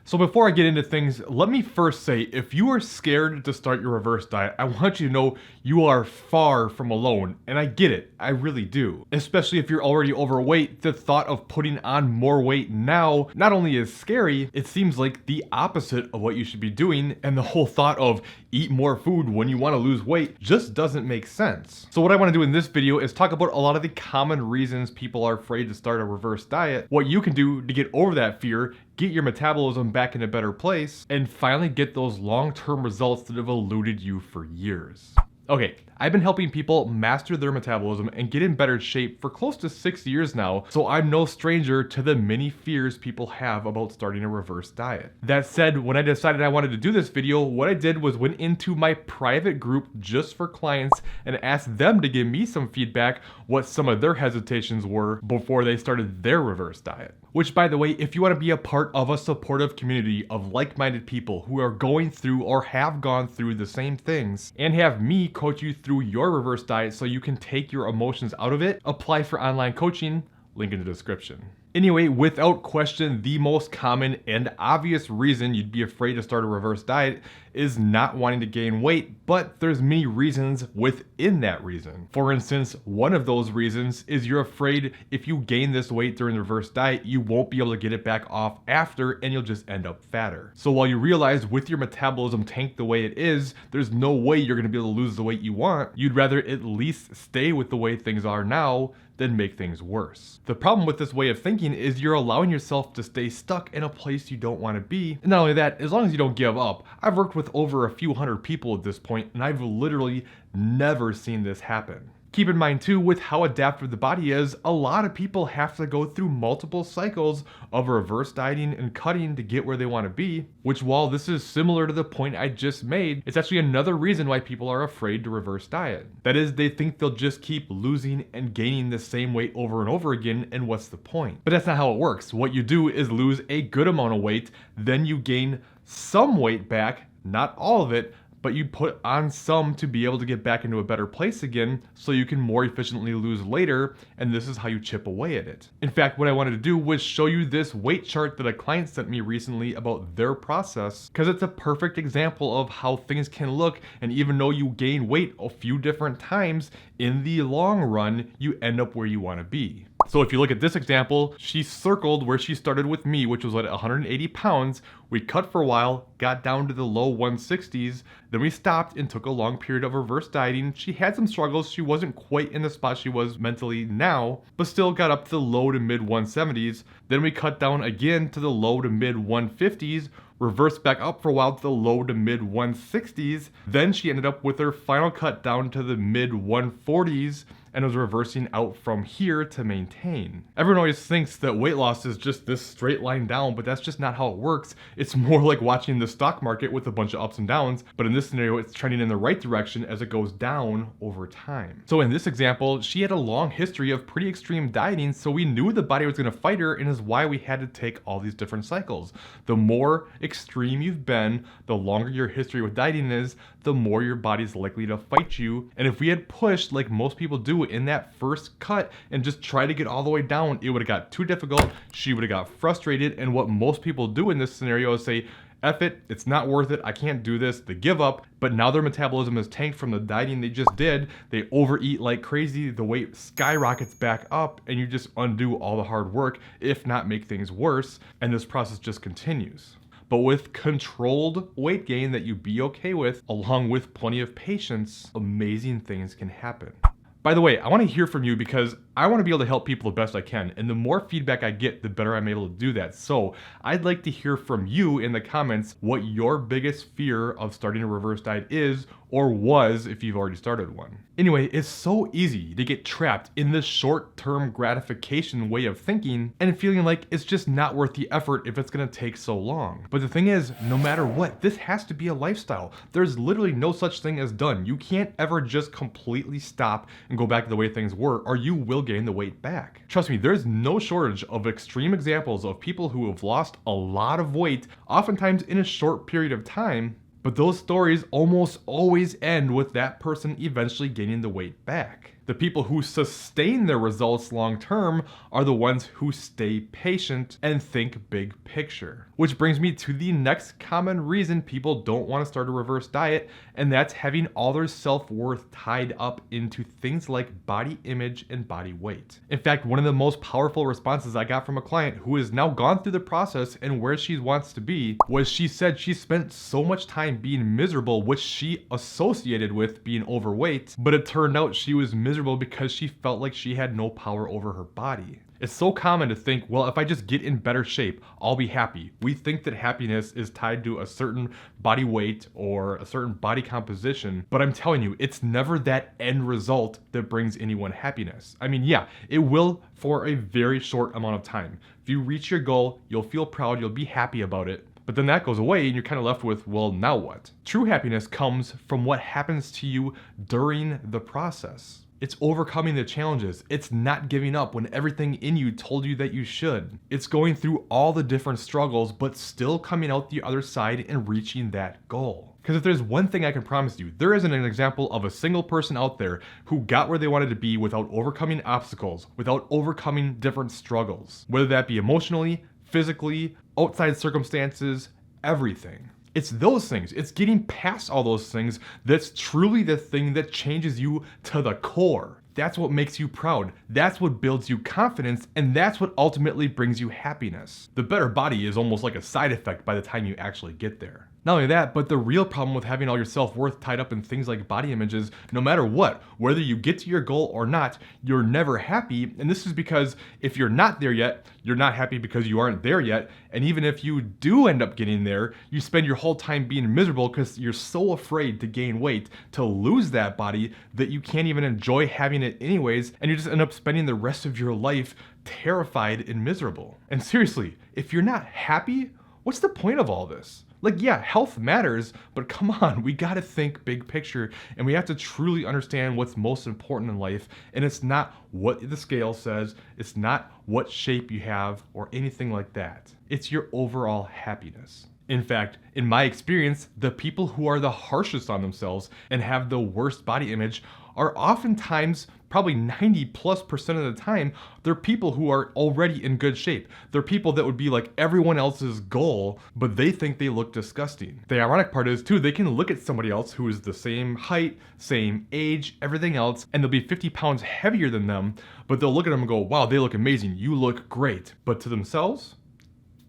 So before I get into things, let me first say, if you are scared to start your reverse diet, I want you to know you are far from alone. And I get it, I really do. Especially if you're already overweight, the thought of putting on more weight now not only is scary, it seems like the opposite of what you should be doing. And the whole thought of eat more food when you want to lose weight just doesn't make sense. So what I want to do in this video is talk about a lot of the common reasons people are afraid to start a reverse diet, what you can do to get over that fear, get your metabolism back in a better place, and finally get those long-term results that have eluded you for years. Okay, I've been helping people master their metabolism and get in better shape for close to 6 years now, so I'm no stranger to the many fears people have about starting a reverse diet. That said, when I decided I wanted to do this video, what I did was went into my private group just for clients and asked them to give me some feedback what some of their hesitations were before they started their reverse diet. Which, by the way, if you want to be a part of a supportive community of like-minded people who are going through or have gone through the same things and have me coach you through your reverse diet so you can take your emotions out of it, apply for online coaching, link in the description. Anyway, without question, the most common and obvious reason you'd be afraid to start a reverse diet is not wanting to gain weight, but there's many reasons within that reason. For instance, one of those reasons is you're afraid if you gain this weight during the reverse diet, you won't be able to get it back off after and you'll just end up fatter. So while you realize with your metabolism tanked the way it is, there's no way you're gonna be able to lose the weight you want, you'd rather at least stay with the way things are now than make things worse. The problem with this way of thinking is you're allowing yourself to stay stuck in a place you don't want to be. And not only that, as long as you don't give up, I've worked with over a few hundred people at this point, and I've literally never seen this happen. Keep in mind too, with how adaptive the body is, a lot of people have to go through multiple cycles of reverse dieting and cutting to get where they want to be, which while this is similar to the point I just made, it's actually another reason why people are afraid to reverse diet. That is, they think they'll just keep losing and gaining the same weight over and over again, and what's the point? But that's not how it works. What you do is lose a good amount of weight, then you gain some weight back, not all of it, but you put on some to be able to get back into a better place again so you can more efficiently lose later, and this is how you chip away at it. In fact, what I wanted to do was show you this weight chart that a client sent me recently about their process, because it's a perfect example of how things can look, and even though you gain weight a few different times, in the long run, you end up where you want to be. So if you look at this example, she circled where she started with me, which was at 180 pounds. We cut for a while, got down to the low 160s, then we stopped and took a long period of reverse dieting. She had some struggles. She wasn't quite in the spot she was mentally now, but still got up to the low to mid 170s. Then we cut down again to the low to mid 150s, reversed back up for a while to the low to mid 160s. Then she ended up with her final cut down to the mid 140s and was reversing out from here to maintain. Everyone always thinks that weight loss is just this straight line down, but that's just not how it works. It's more like watching the stock market with a bunch of ups and downs, but in this scenario, it's trending in the right direction as it goes down over time. So in this example, she had a long history of pretty extreme dieting, so we knew the body was gonna fight her, and is why we had to take all these different cycles. The more extreme you've been, the longer your history with dieting is, the more your body's likely to fight you. And if we had pushed like most people do in that first cut and just try to get all the way down, it would have got too difficult. She would have got frustrated, and what most people do in this scenario is say, F it, it's not worth it, I can't do this, they give up. But now their metabolism is tanked from the dieting they just did, they overeat like crazy, the weight skyrockets back up, and you just undo all the hard work, if not make things worse, and this process just continues. But with controlled weight gain that you be okay with, along with plenty of patience, amazing things can happen. By the way, I want to hear from you because I want to be able to help people the best I can, and the more feedback I get, the better I'm able to do that. So I'd like to hear from you in the comments what your biggest fear of starting a reverse diet is, or was if you've already started one. Anyway, it's so easy to get trapped in this short-term gratification way of thinking and feeling like it's just not worth the effort if it's gonna take so long. But the thing is, no matter what, this has to be a lifestyle. There's literally no such thing as done. You can't ever just completely stop and go back to the way things were, or you will gain the weight back. Trust me, there's no shortage of extreme examples of people who have lost a lot of weight, oftentimes in a short period of time, but those stories almost always end with that person eventually gaining the weight back. The people who sustain their results long term are the ones who stay patient and think big picture. Which brings me to the next common reason people don't want to start a reverse diet, and that's having all their self-worth tied up into things like body image and body weight. In fact, one of the most powerful responses I got from a client who has now gone through the process and where she wants to be was she said she spent so much time being miserable, which she associated with being overweight, but it turned out she was miserable because she felt like she had no power over her body. It's so common to think, well, if I just get in better shape, I'll be happy. We think that happiness is tied to a certain body weight or a certain body composition, but I'm telling you, it's never that end result that brings anyone happiness. I mean, yeah, it will for a very short amount of time. If you reach your goal, you'll feel proud, you'll be happy about it. But then that goes away and you're kind of left with, well, now what? True happiness comes from what happens to you during the process. It's overcoming the challenges. It's not giving up when everything in you told you that you should. It's going through all the different struggles, but still coming out the other side and reaching that goal. Because if there's one thing I can promise you, there isn't an example of a single person out there who got where they wanted to be without overcoming obstacles, without overcoming different struggles. Whether that be emotionally, physically, outside circumstances, everything. It's those things. It's getting past all those things that's truly the thing that changes you to the core. That's what makes you proud. That's what builds you confidence, and that's what ultimately brings you happiness. The better body is almost like a side effect by the time you actually get there. Not only that, but the real problem with having all your self-worth tied up in things like body images, no matter what, whether you get to your goal or not, you're never happy. And this is because if you're not there yet, you're not happy because you aren't there yet. And even if you do end up getting there, you spend your whole time being miserable because you're so afraid to gain weight, to lose that body, that you can't even enjoy having it anyways. And you just end up spending the rest of your life terrified and miserable. And seriously, if you're not happy, what's the point of all this? Like, yeah, health matters, but come on, we gotta think big picture, and we have to truly understand what's most important in life, and it's not what the scale says, it's not what shape you have, or anything like that. It's your overall happiness. In fact, in my experience, the people who are the harshest on themselves and have the worst body image are oftentimes, probably 90+% of the time, they're people who are already in good shape. They're people that would be like everyone else's goal, but they think they look disgusting. The ironic part is too, they can look at somebody else who is the same height, same age, everything else, and they'll be 50 pounds heavier than them, but they'll look at them and go, wow, they look amazing, you look great. But to themselves,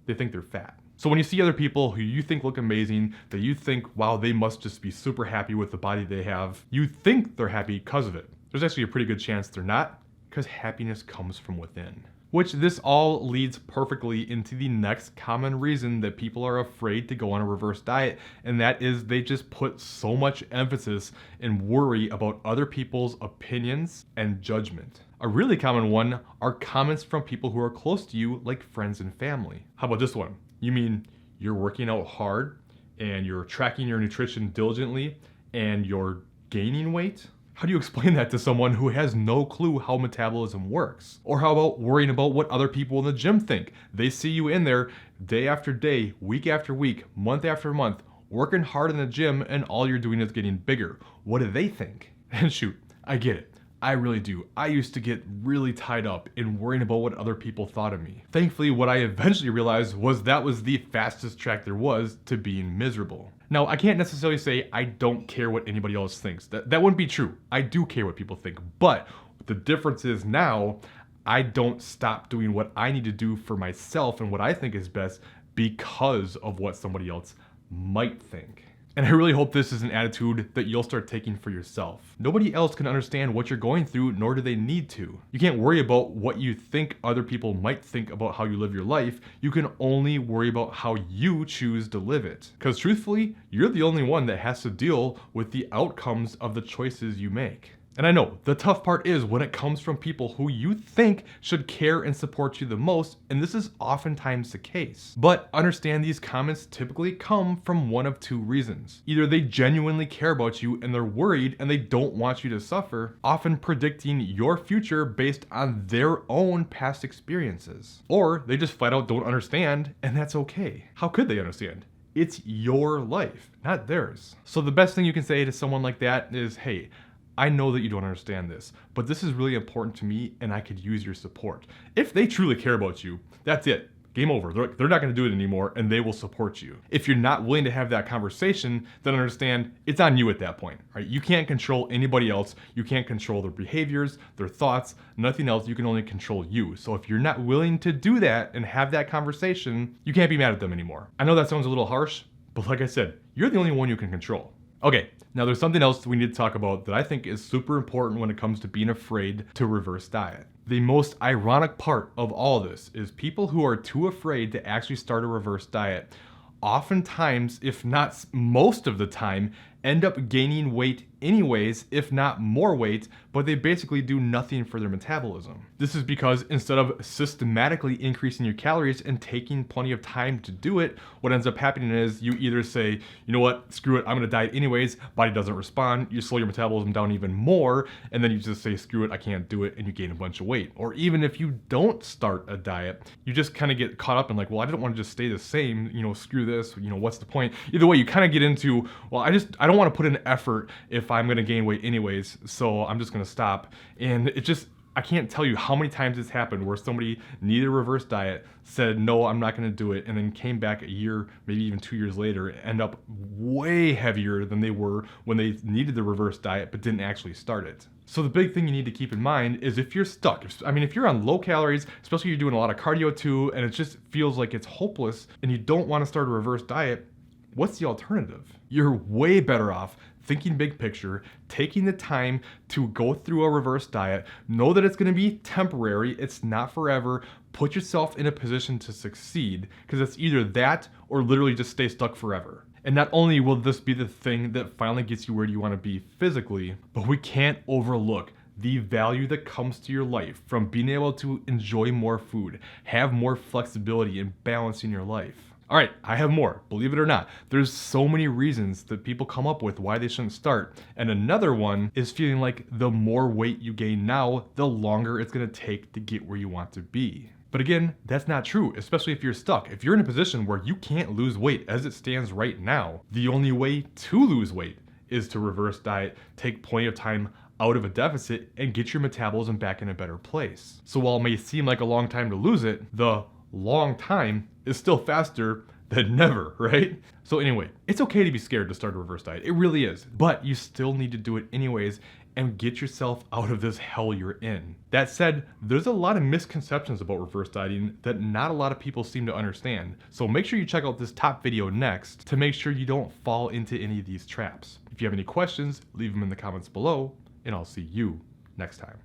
they think they're fat. So when you see other people who you think look amazing, that you think, wow, they must just be super happy with the body they have, you think they're happy because of it. There's actually a pretty good chance they're not, because happiness comes from within. Which this all leads perfectly into the next common reason that people are afraid to go on a reverse diet, and that is they just put so much emphasis and worry about other people's opinions and judgment. A really common one are comments from people who are close to you, like friends and family. How about this one? You mean you're working out hard and you're tracking your nutrition diligently and you're gaining weight? How do you explain that to someone who has no clue how metabolism works? Or how about worrying about what other people in the gym think? They see you in there day after day, week after week, month after month, working hard in the gym, and all you're doing is getting bigger. What do they think? And shoot, I get it. I really do. I used to get really tied up in worrying about what other people thought of me. Thankfully, what I eventually realized was that was the fastest track there was to being miserable. Now, I can't necessarily say I don't care what anybody else thinks. That wouldn't be true. I do care what people think. But the difference is now, I don't stop doing what I need to do for myself and what I think is best because of what somebody else might think. And I really hope this is an attitude that you'll start taking for yourself. Nobody else can understand what you're going through, nor do they need to. You can't worry about what you think other people might think about how you live your life. You can only worry about how you choose to live it. Because truthfully, you're the only one that has to deal with the outcomes of the choices you make. And I know, the tough part is when it comes from people who you think should care and support you the most, and this is oftentimes the case. But understand these comments typically come from one of two reasons. Either they genuinely care about you and they're worried and they don't want you to suffer, often predicting your future based on their own past experiences. Or they just flat out don't understand, and that's okay. How could they understand? It's your life, not theirs. So the best thing you can say to someone like that is, hey, I know that you don't understand this, but this is really important to me and I could use your support. If they truly care about you, that's it. Game over. They're not going to do it anymore and they will support you. If you're not willing to have that conversation, then understand it's on you at that point. Right? You can't control anybody else. You can't control their behaviors, their thoughts, nothing else. You can only control you. So if you're not willing to do that and have that conversation, you can't be mad at them anymore. I know that sounds a little harsh, but like I said, you're the only one you can control. Okay, now there's something else we need to talk about that I think is super important when it comes to being afraid to reverse diet. The most ironic part of all this is people who are too afraid to actually start a reverse diet, oftentimes, if not most of the time, end up gaining weight anyways, if not more weight, but they basically do nothing for their metabolism. This is because instead of systematically increasing your calories and taking plenty of time to do it, what ends up happening is you either say, you know what, screw it, I'm gonna diet anyways, body doesn't respond, you slow your metabolism down even more, and then you just say, screw it, I can't do it, and you gain a bunch of weight. Or even if you don't start a diet, you just kind of get caught up in like, well, I don't want to just stay the same, screw this, what's the point? Either way, you kind of get into, well, I don't want to put in effort if I'm gonna gain weight anyways, so I'm just gonna stop. And I can't tell you how many times it's happened where somebody needed a reverse diet, said, no, I'm not gonna do it, and then came back a year, maybe even 2 years later, end up way heavier than they were when they needed the reverse diet, but didn't actually start it. So the big thing you need to keep in mind is if you're stuck, if you're on low calories, especially if you're doing a lot of cardio too, and it just feels like it's hopeless, and you don't wanna start a reverse diet, what's the alternative? You're way better off thinking big picture, taking the time to go through a reverse diet, know that it's gonna be temporary, it's not forever, put yourself in a position to succeed, because it's either that or literally just stay stuck forever. And not only will this be the thing that finally gets you where you wanna be physically, but we can't overlook the value that comes to your life from being able to enjoy more food, have more flexibility and balance in your life. All right, I have more, believe it or not. There's so many reasons that people come up with why they shouldn't start. And another one is feeling like the more weight you gain now, the longer it's gonna take to get where you want to be. But again, that's not true, especially if you're stuck. If you're in a position where you can't lose weight as it stands right now, the only way to lose weight is to reverse diet, take plenty of time out of a deficit, and get your metabolism back in a better place. So while it may seem like a long time to lose it, the long time is still faster than never, right? So anyway, it's okay to be scared to start a reverse diet. It really is. But you still need to do it anyways and get yourself out of this hell you're in. That said, there's a lot of misconceptions about reverse dieting that not a lot of people seem to understand. So make sure you check out this top video next to make sure you don't fall into any of these traps. If you have any questions, leave them in the comments below, and I'll see you next time.